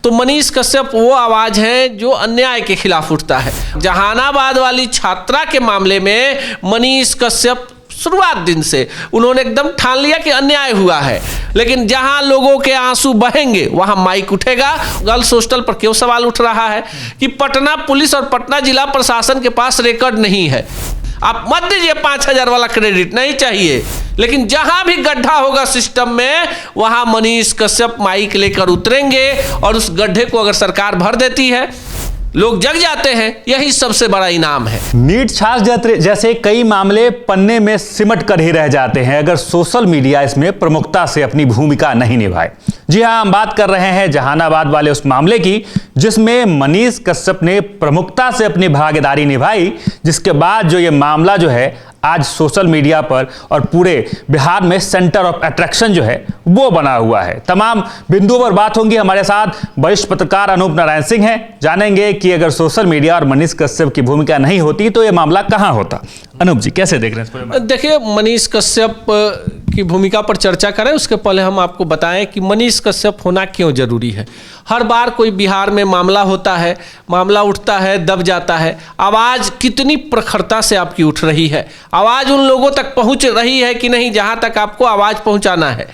तो मनीष कश्यप वो आवाज है जो अन्याय के खिलाफ उठता है। जहानाबाद वाली छात्रा के मामले में मनीष कश्यप शुरुआत दिन से उन्होंने एकदम ठान लिया कि अन्याय हुआ है, लेकिन जहां लोगों के आंसू बहेंगे वहां माइक उठेगा। गर्ल्स हॉस्टल पर क्यों सवाल उठ रहा है कि पटना पुलिस और पटना जिला प्रशासन के पास रिकॉर्ड नहीं है। आप मत दीजिए 5,000 वाला क्रेडिट, नहीं चाहिए, लेकिन जहां भी गड्ढा होगा सिस्टम में वहां मनीष कश्यप माइक लेकर उतरेंगे और उस गड्ढे को अगर सरकार भर देती है, लोग जग जाते हैं, यही सबसे बड़ा इनाम है। नीट छात्र जैसे कई मामले पन्ने में सिमट कर ही रह जाते हैं अगर सोशल मीडिया इसमें प्रमुखता से अपनी भूमिका नहीं निभाए। जी हां, हम बात कर रहे हैं जहानाबाद वाले उस मामले की जिसमें मनीष कश्यप ने प्रमुखता से अपनी भागीदारी निभाई, जिसके बाद जो ये मामला जो है आज सोशल मीडिया पर और पूरे बिहार में सेंटर ऑफ अट्रैक्शन जो है वो बना हुआ है। तमाम बिंदुओं पर बात होंगी। हमारे साथ वरिष्ठ पत्रकार अनूप नारायण सिंह हैं। जानेंगे कि अगर सोशल मीडिया और मनीष कश्यप की भूमिका नहीं होती तो ये मामला कहां होता। अनूप जी, कैसे देख रहे हैं? देखिए, मनीष कश्यप की भूमिका पर चर्चा करें उसके पहले हम आपको बताएं कि मनीष कश्यप होना क्यों जरूरी है। हर बार कोई बिहार में मामला होता है, मामला उठता है, दब जाता है, आवाज़ कितनी प्रखरता से आपकी उठ रही है, आवाज़ उन लोगों तक पहुंच रही है कि नहीं जहां तक आपको आवाज़ पहुंचाना है।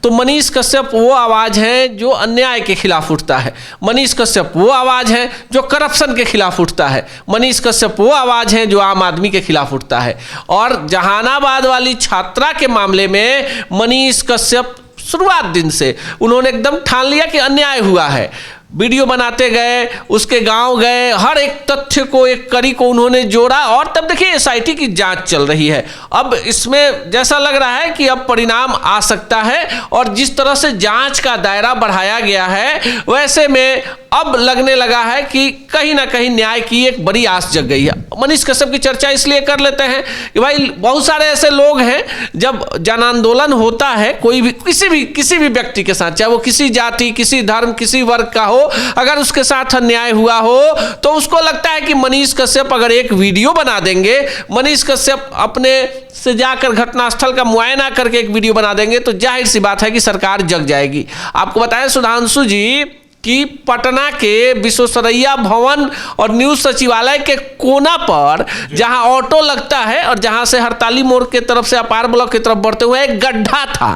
तो मनीष कश्यप वो आवाज़ है जो अन्याय के खिलाफ उठता है। मनीष कश्यप वो आवाज़ है जो करप्शन के खिलाफ उठता है। मनीष कश्यप वो आवाज़ है जो आम आदमी के खिलाफ उठता है। और जहानाबाद वाली छात्रा के मामले में मनीष कश्यप शुरुआत दिन से उन्होंने एकदम ठान लिया कि अन्याय हुआ है। वीडियो बनाते गए, उसके गांव गए, हर एक तथ्य को, एक कड़ी को उन्होंने जोड़ा। और तब देखिए एसआईटी की जांच चल रही है। अब इसमें जैसा लग रहा है कि अब परिणाम आ सकता है और जिस तरह से जांच का दायरा बढ़ाया गया है वैसे में अब लगने लगा है कि कहीं ना कहीं न्याय की एक बड़ी आस जग गई है। मनीष कश्यप की चर्चा इसलिए कर लेते हैं कि भाई बहुत सारे ऐसे लोग हैं, जब जन आंदोलन होता है कोई भी किसी भी व्यक्ति के साथ, चाहे वो किसी जाति, किसी धर्म, किसी वर्ग का हो, अगर उसके साथ अन्याय हुआ हो तो उसको लगता है कि मनीष कश्यप अगर एक वीडियो बना देंगे, मनीष कश्यप अपने से जाकर घटनास्थल का मुआयना करके एक वीडियो बना देंगे तो जाहिर सी बात है कि सरकार जग जाएगी। आपको बताएं सुधांशु जी कि पटना के विश्वेश्वरैया भवन और न्यूज सचिवालय के कोना पर जहां ऑटो लगता है और जहां से हड़ताली मोड़ के तरफ से अपार ब्लॉक की तरफ बढ़ते हुए एक गड्ढा था,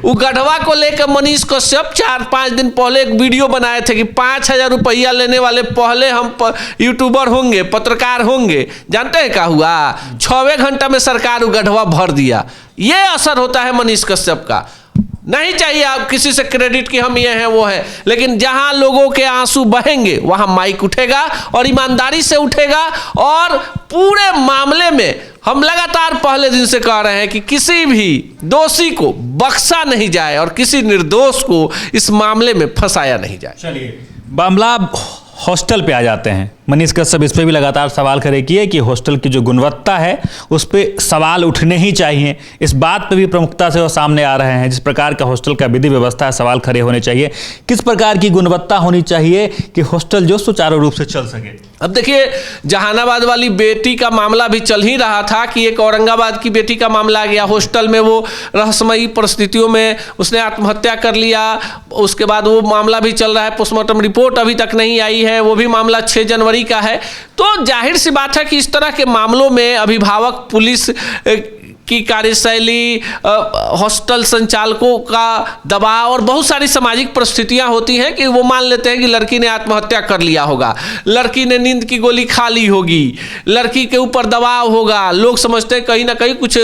वो गड्ढवा को लेकर मनीष कश्यप 4-5 दिन पहले एक वीडियो बनाए थे कि 5,000 रुपया लेने वाले पहले हम यूट्यूबर होंगे, पत्रकार होंगे। जानते हैं क्या हुआ? 6 घंटा में सरकार वो गड्ढवा भर दिया। ये असर होता है मनीष कश्यप का। नहीं चाहिए आप किसी से क्रेडिट कि हम ये हैं वो है, लेकिन जहां लोगों के आंसू बहेंगे वहां माइक उठेगा और ईमानदारी से उठेगा। और पूरे मामले में हम लगातार पहले दिन से कह रहे हैं कि किसी भी दोषी को बख्शा नहीं जाए और किसी निर्दोष को इस मामले में फंसाया नहीं जाए। चलिए, मामला हॉस्टल पे आ जाते हैं। मनीष कश्यप इस पे भी लगातार सवाल खड़े किए कि हॉस्टल की जो गुणवत्ता है उस पर सवाल उठने ही चाहिए। इस बात पे भी प्रमुखता से वो सामने आ रहे हैं। जिस प्रकार का हॉस्टल का विधि व्यवस्था है, सवाल खड़े होने चाहिए। किस प्रकार की गुणवत्ता होनी चाहिए कि हॉस्टल जो सुचारू रूप से चल सके। अब देखिए, जहानाबाद वाली बेटी का मामला भी चल ही रहा था कि एक औरंगाबाद की बेटी का मामला आ गया। हॉस्टल में वो रहस्यमयी परिस्थितियों में उसने आत्महत्या कर लिया। उसके बाद वो मामला भी चल रहा है, पोस्टमार्टम रिपोर्ट अभी तक नहीं आई है, वो भी मामला 6 जनवरी का है। तो जाहिर सी बात है कि इस तरह के मामलों में अभिभावक, पुलिस की कार्यशैली, हॉस्टल संचालकों का दबाव और बहुत सारी सामाजिक परिस्थितियां होती हैं कि वो मान लेते हैं कि लड़की ने आत्महत्या कर लिया होगा, लड़की ने नींद की गोली खा ली होगी, लड़की के ऊपर दबाव होगा, लोग समझते हैं कहीं ना कहीं कुछ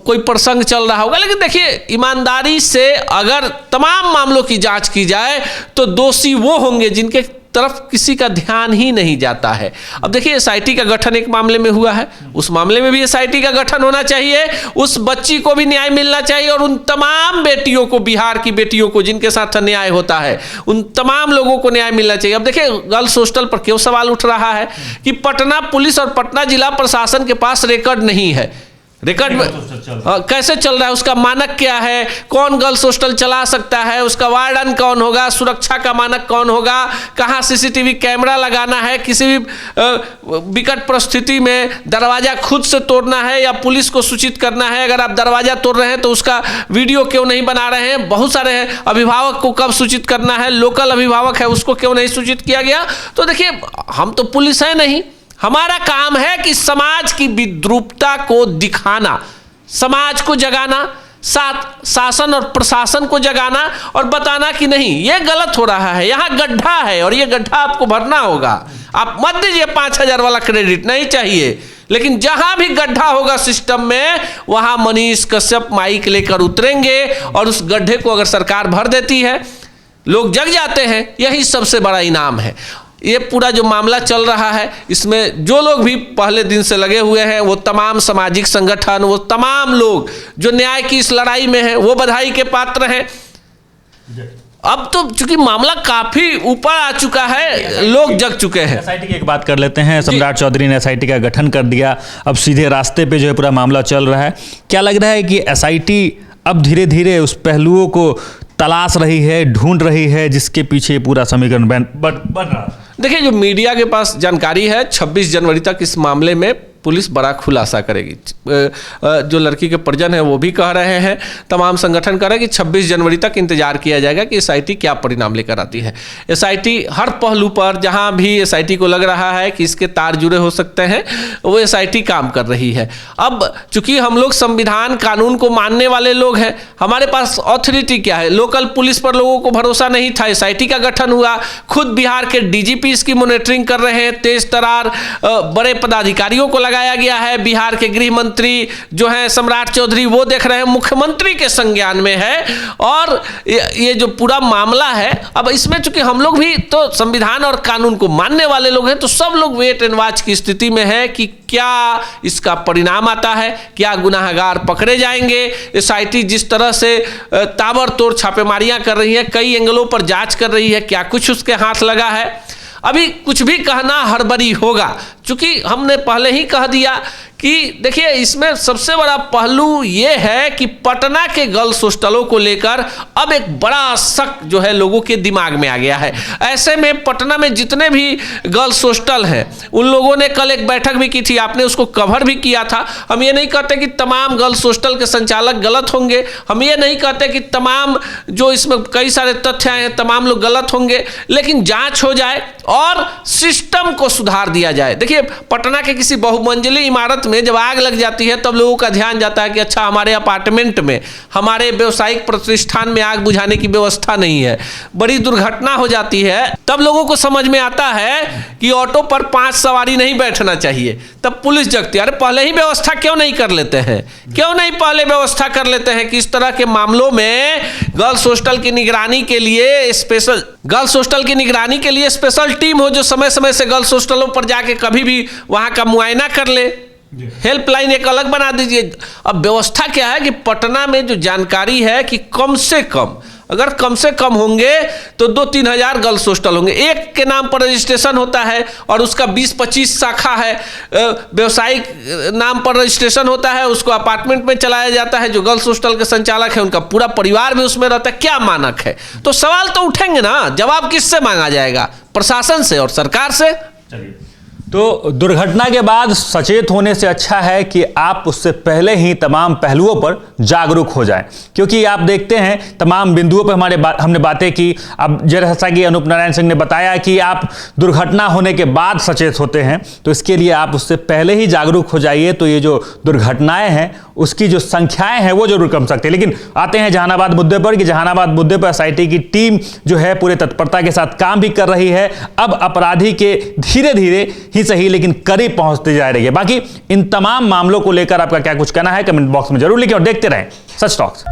कोई प्रसंग चल रहा होगा। लेकिन देखिए, ईमानदारी से अगर तमाम मामलों की जांच की जाए तो दोषी वो होंगे जिनके तरफ किसी का ध्यान ही नहीं जाता है। अब देखिए, एसआईटी का गठन एक मामले में हुआ है, उस मामले में भी एसआईटी का गठन होना चाहिए। उस बच्ची को भी न्याय मिलना चाहिए और उन तमाम बेटियों को, बिहार की बेटियों को जिनके साथ अन्याय होता है, उन तमाम लोगों को न्याय मिलना चाहिए। अब देखिए, गर्ल्स हॉस्टल पर क्यों सवाल उठ रहा है कि पटना पुलिस और पटना जिला प्रशासन के पास रिकॉर्ड नहीं है। रिकॉर्ड में कैसे चल रहा है, उसका मानक क्या है, कौन गर्ल्स हॉस्टल चला सकता है, उसका वार्डन कौन होगा, सुरक्षा का मानक कौन होगा, कहाँ सीसीटीवी कैमरा लगाना है, किसी भी विकट परिस्थिति में दरवाजा खुद से तोड़ना है या पुलिस को सूचित करना है, अगर आप दरवाजा तोड़ रहे हैं तो उसका वीडियो क्यों नहीं बना रहे हैं, बहुत सारे हैं, अभिभावक को कब सूचित करना है, लोकल अभिभावक है उसको क्यों नहीं सूचित किया गया। तो देखिए, हम तो पुलिस है नहीं, हमारा काम है कि समाज की विद्रूपता को दिखाना, समाज को जगाना, साथ शासन और प्रशासन को जगाना और बताना कि नहीं ये गलत हो रहा है, यहाँ गड्ढा है और ये गड्ढा आपको भरना होगा। आप मत दीजिए 5,000 वाला क्रेडिट, नहीं चाहिए, लेकिन जहां भी गड्ढा होगा सिस्टम में वहां मनीष कश्यप माइक लेकर उतरेंगे और उस गड्ढे को अगर सरकार भर देती है, लोग जग जाते हैं, यही सबसे बड़ा इनाम है। ये पूरा जो मामला चल रहा है, इसमें जो लोग भी पहले दिन से लगे हुए हैं, वो तमाम सामाजिक संगठन, वो तमाम लोग जो न्याय की इस लड़ाई में हैं, वो बधाई के पात्र हैं। अब तो चूंकि मामला काफी ऊपर आ चुका है, लोग जग चुके हैं। एसआईटी की एक बात कर लेते हैं। सम्राट चौधरी ने एसआईटी का गठन कर दिया, अब सीधे रास्ते पे जो है पूरा मामला चल रहा है। क्या लग रहा है कि एसआईटी अब धीरे धीरे उस पहलुओं को तलाश रही है, ढूंढ रही है जिसके पीछे पूरा समीकरण बन रहा है? देखिए, जो मीडिया के पास जानकारी है, 26 जनवरी तक इस मामले में पुलिस बड़ा खुलासा करेगी। जो लड़की के परिजन है वो भी कह रहे हैं, तमाम संगठन कह रहे हैं कि 26 जनवरी तक इंतजार किया जाएगा कि एसआईटी क्या परिणाम लेकर आती है। एसआईटी हर पहलू पर, जहां भी एसआईटी को लग रहा है कि इसके तार जुड़े हो सकते हैं, वो एसआईटी काम कर रही है। अब चूंकि हम लोग संविधान कानून को मानने वाले लोग हैं, हमारे पास अथॉरिटी क्या है, लोकल पुलिस पर लोगों को भरोसा नहीं था, एसआईटी का गठन हुआ, खुद बिहार के डीजीपी इसकी मॉनिटरिंग कर रहे हैं, तेज तरार बड़े पदाधिकारियों को लगाया गया है, बिहार के गृह मंत्री जो है सम्राट चौधरी वो देख रहे हैं, मुख्यमंत्री के संज्ञान में है, और ये जो पूरा मामला है, अब इसमें चूंकि हम लोग भी तो संविधान और कानून को मानने वाले लोग हैं, तो सब लोग वेट एंड वॉच की स्थिति में है कि क्या इसका परिणाम आता है, क्या गुनाहगार पकड़े जाएंगे। एसआईटी जिस तरह से ताबड़तोड़ छापेमारियां कर रही है, कई एंगलों पर जांच कर रही है, क्या कुछ उसके हाथ लगा है? अभी कुछ भी कहना हड़बड़ी होगा, क्योंकि हमने पहले ही कह दिया कि देखिए, इसमें सबसे बड़ा पहलू ये है कि पटना के गर्ल्स हॉस्टलों को लेकर अब एक बड़ा शक जो है लोगों के दिमाग में आ गया है। ऐसे में पटना में जितने भी गर्ल्स हॉस्टल हैं, उन लोगों ने कल एक बैठक भी की थी, आपने उसको कवर भी किया था। हम ये नहीं कहते कि तमाम गर्ल्स हॉस्टल के संचालक गलत होंगे, हम ये नहीं कहते कि तमाम जो इसमें कई सारे तथ्य आए हैं तमाम लोग गलत होंगे, लेकिन जांच हो जाए और सिस्टम को सुधार दिया जाए। देखिए, पटना के किसी बहुमंजिली इमारत में जब आग लग जाती है, तब लोगों का ध्यान जाता है कि अच्छा, हमारे अपार्टमेंट में, हमारे व्यवसायिक प्रतिष्ठान में आग बुझाने की व्यवस्था नहीं है, बड़ी दुर्घटना हो जाती है, तब लोगों को समझ में आता है कि ऑटो पर 5 सवारी नहीं बैठना चाहिए, तब पुलिस जगती है। अरे पहले ही व्यवस्था क्यों नहीं कर लेते हैं, क्यों नहीं पहले व्यवस्था कर लेते हैं कि इस तरह के मामलों में गर्ल्स हॉस्टल की निगरानी के लिए स्पेशल टीम हो, जो समय समय से गर्ल्स हॉस्टलों पर जाके कभी भी वहां का मुआयना कर ले। हेल्पलाइन एक अलग बना दीजिए। अब व्यवस्था क्या है कि पटना में जो जानकारी है कि कम से कम होंगे तो 2-3 हजार गर्ल्स हॉस्टल होंगे, एक के नाम पर रजिस्ट्रेशन होता है और उसका 20-25 शाखा है, व्यवसायिक नाम पर रजिस्ट्रेशन होता है, उसको अपार्टमेंट में चलाया जाता है। जो गर्ल्स हॉस्टल के संचालक है उनका पूरा परिवार भी उसमें रहता है। क्या मानक है? तो सवाल तो उठेंगे ना, जवाब किससे मांगा जाएगा? प्रशासन से और सरकार से। तो दुर्घटना के बाद सचेत होने से अच्छा है कि आप उससे पहले ही तमाम पहलुओं पर जागरूक हो जाएं, क्योंकि आप देखते हैं तमाम बिंदुओं पर हमने बातें की। अब जैसा कि अनूप नारायण सिंह ने बताया कि आप दुर्घटना होने के बाद सचेत होते हैं, तो इसके लिए आप उससे पहले ही जागरूक हो जाइए, तो ये जो दुर्घटनाएं हैं उसकी जो संख्याएं हैं वो जरूर कम सकती है। लेकिन आते हैं जहानाबाद मुद्दे पर कि जहानाबाद मुद्दे पर एसआईटी की टीम जो है पूरे तत्परता के साथ काम भी कर रही है। अब अपराधी के धीरे धीरे ही सही लेकिन करीब पहुंचते जा रही है। बाकी इन तमाम मामलों को लेकर आपका क्या कुछ कहना है कमेंट बॉक्स में जरूर लिखें और देखते रहें सच टॉक्स।